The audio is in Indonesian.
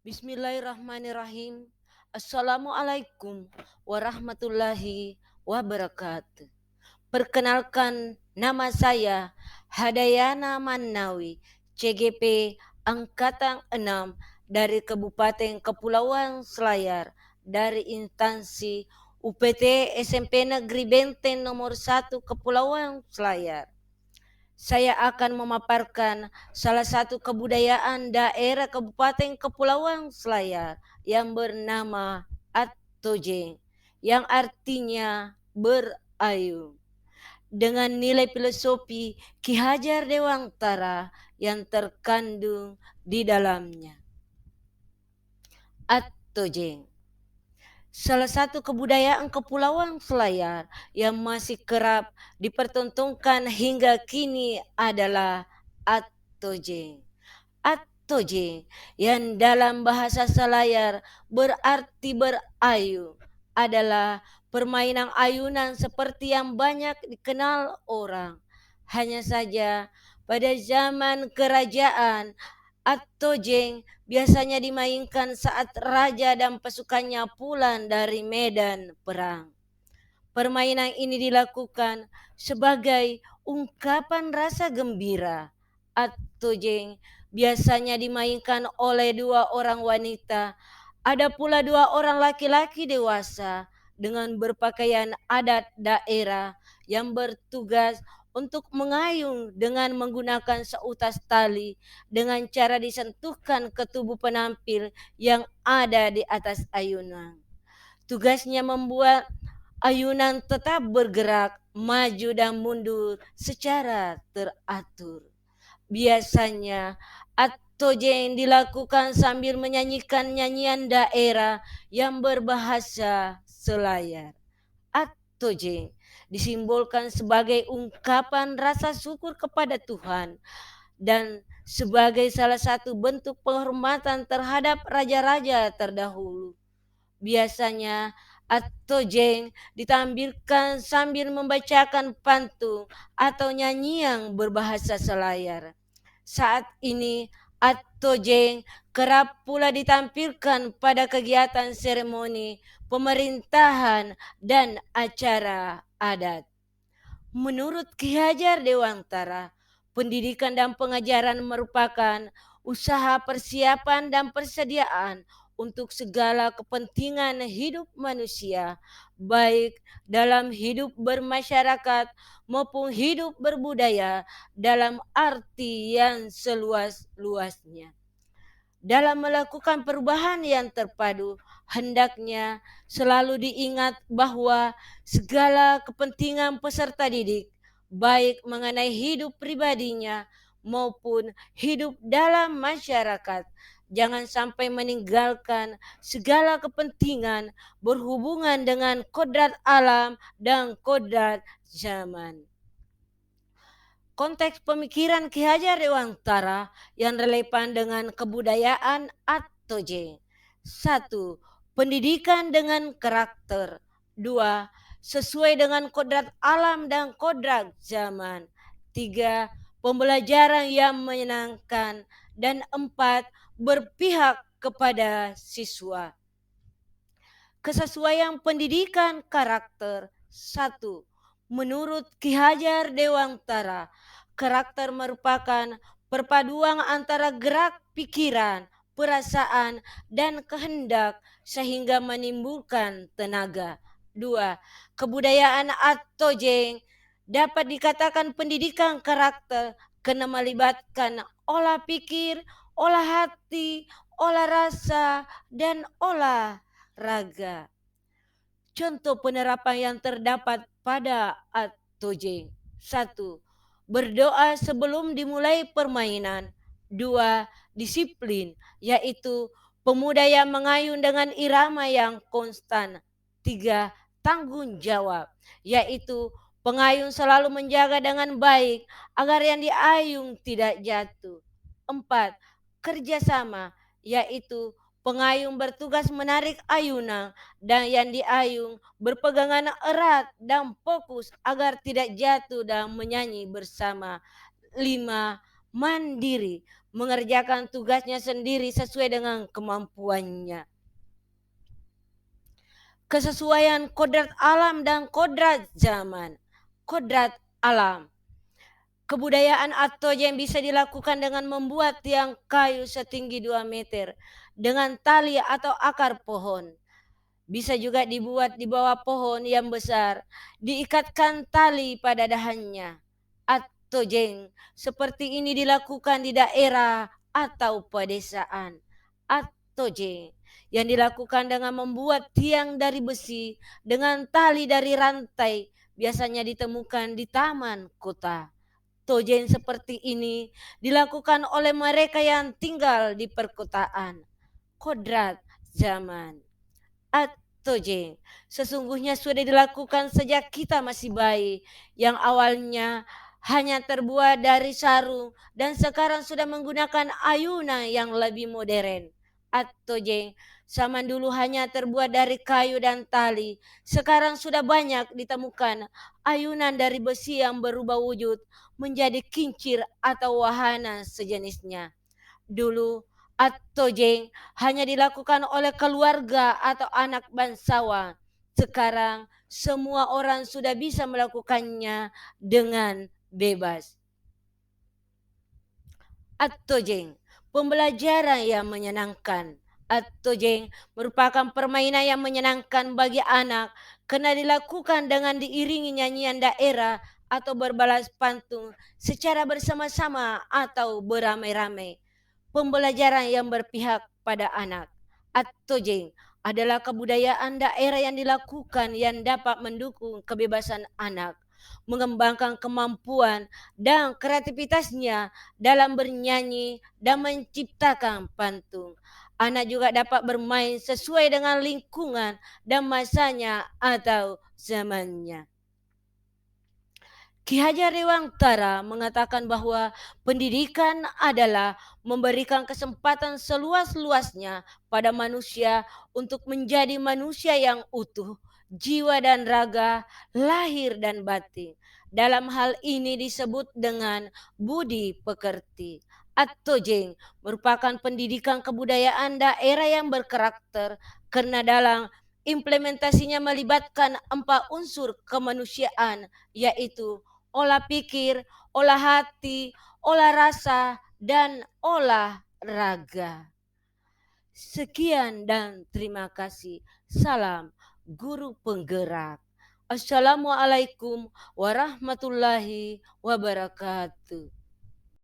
Bismillahirrahmanirrahim. Assalamualaikum warahmatullahi wabarakatuh. Perkenalkan, nama saya Hadayana Mannawi, CGP Angkatan 6 dari Kabupaten Kepulauan Selayar, dari instansi UPT SMP Negeri Benteng nomor 1 Kepulauan Selayar. Saya akan memaparkan salah satu kebudayaan daerah Kabupaten Kepulauan Selayar yang bernama Attojeng, yang artinya berayu, dengan nilai filosofi Ki Hajar Dewantara yang terkandung di dalamnya. Attojeng, salah satu kebudayaan Kepulauan Selayar yang masih kerap dipertontonkan hingga kini adalah Attojeng. Attojeng yang dalam bahasa Selayar berarti berayu adalah permainan ayunan seperti yang banyak dikenal orang. Hanya saja pada zaman kerajaan, Attojeng biasanya dimainkan saat raja dan pasukannya pulang dari medan perang. Permainan ini dilakukan sebagai ungkapan rasa gembira. Attojeng biasanya dimainkan oleh 2 orang wanita, ada pula 2 orang laki-laki dewasa dengan berpakaian adat daerah yang bertugas untuk mengayun dengan menggunakan seutas tali dengan cara disentuhkan ke tubuh penampil yang ada di atas ayunan. Tugasnya membuat ayunan tetap bergerak maju dan mundur secara teratur. Biasanya Attojeng dilakukan sambil menyanyikan nyanyian daerah yang berbahasa Selayar. Attojeng disimbolkan sebagai ungkapan rasa syukur kepada Tuhan dan sebagai salah satu bentuk penghormatan terhadap raja-raja terdahulu. Biasanya Attojeng ditampilkan sambil membacakan pantun atau nyanyian berbahasa Selayar. Saat ini Attojeng kerap pula ditampilkan pada kegiatan seremoni pemerintahan dan acara adat. Menurut Ki Hajar Dewantara, pendidikan dan pengajaran merupakan usaha persiapan dan persediaan untuk segala kepentingan hidup manusia, baik dalam hidup bermasyarakat maupun hidup berbudaya dalam arti yang seluas-luasnya. Dalam melakukan perubahan yang terpadu, hendaknya selalu diingat bahwa segala kepentingan peserta didik, baik mengenai hidup pribadinya maupun hidup dalam masyarakat, jangan sampai meninggalkan segala kepentingan berhubungan dengan kodrat alam dan kodrat zaman. Konteks pemikiran Ki Hajar Dewantara yang relevan dengan kebudayaan Attojeng. 1. Pendidikan dengan karakter. 2. Sesuai dengan kodrat alam dan kodrat zaman. 3. Pembelajaran yang menyenangkan. Dan 4. Berpihak kepada siswa. Kesesuaian pendidikan karakter. 1. Menurut Ki Hajar Dewantara, karakter merupakan perpaduan antara gerak pikiran, perasaan, dan kehendak sehingga menimbulkan tenaga. 2. Kebudayaan Attojeng dapat dikatakan pendidikan karakter karena melibatkan olah pikir, olah hati, olah rasa, dan olah raga. Contoh penerapan yang terdapat pada Attojeng. 1. Berdoa sebelum dimulai permainan. 2. Disiplin, yaitu pemuda yang mengayun dengan irama yang konstan. 3. Tanggung jawab, yaitu pengayun selalu menjaga dengan baik agar yang diayun tidak jatuh. 4. Kerjasama, yaitu pengayun bertugas menarik ayunan dan yang diayun berpegangan erat dan fokus agar tidak jatuh dan menyanyi bersama. 5. Mandiri, mengerjakan tugasnya sendiri sesuai dengan kemampuannya. Kesesuaian kodrat alam dan kodrat zaman. Kodrat alam. Kebudayaan Atojen bisa dilakukan dengan membuat tiang kayu setinggi 2 meter dengan tali atau akar pohon. Bisa juga dibuat di bawah pohon yang besar, diikatkan tali pada dahannya. Atojeng seperti ini dilakukan di daerah atau pedesaan. Atojeng yang dilakukan dengan membuat tiang dari besi dengan tali dari rantai biasanya ditemukan di taman kota. Tojen seperti ini dilakukan oleh mereka yang tinggal di perkotaan. Kodrat zaman. Atoje sesungguhnya sudah dilakukan sejak kita masih bayi, yang awalnya hanya terbuat dari sarung dan sekarang sudah menggunakan ayunan yang lebih modern. Atoje zaman dulu hanya terbuat dari kayu dan tali, sekarang sudah banyak ditemukan ayunan dari besi yang berubah wujud menjadi kincir atau wahana sejenisnya. Dulu Atojeng hanya dilakukan oleh keluarga atau anak bangsawan. Sekarang semua orang sudah bisa melakukannya dengan bebas. Atojeng, pembelajaran yang menyenangkan. Atojeng merupakan permainan yang menyenangkan bagi anak karena dilakukan dengan diiringi nyanyian daerah atau berbalas pantun secara bersama-sama atau beramai-ramai. Pembelajaran yang berpihak pada anak. Atojeng adalah kebudayaan daerah yang dilakukan yang dapat mendukung kebebasan anak, mengembangkan kemampuan dan kreativitasnya dalam bernyanyi dan menciptakan pantun. Anak juga dapat bermain sesuai dengan lingkungan dan masanya atau zamannya. Ki Hajar Dewantara mengatakan bahwa pendidikan adalah memberikan kesempatan seluas-luasnya pada manusia untuk menjadi manusia yang utuh, jiwa dan raga, lahir dan batin. Dalam hal ini disebut dengan budi pekerti. Atojeng merupakan pendidikan kebudayaan daerah yang berkarakter karena dalam implementasinya melibatkan 4 unsur kemanusiaan, yaitu olah pikir, olah hati, olah rasa, dan olah raga. Sekian dan terima kasih. Salam guru penggerak. Assalamualaikum warahmatullahi wabarakatuh.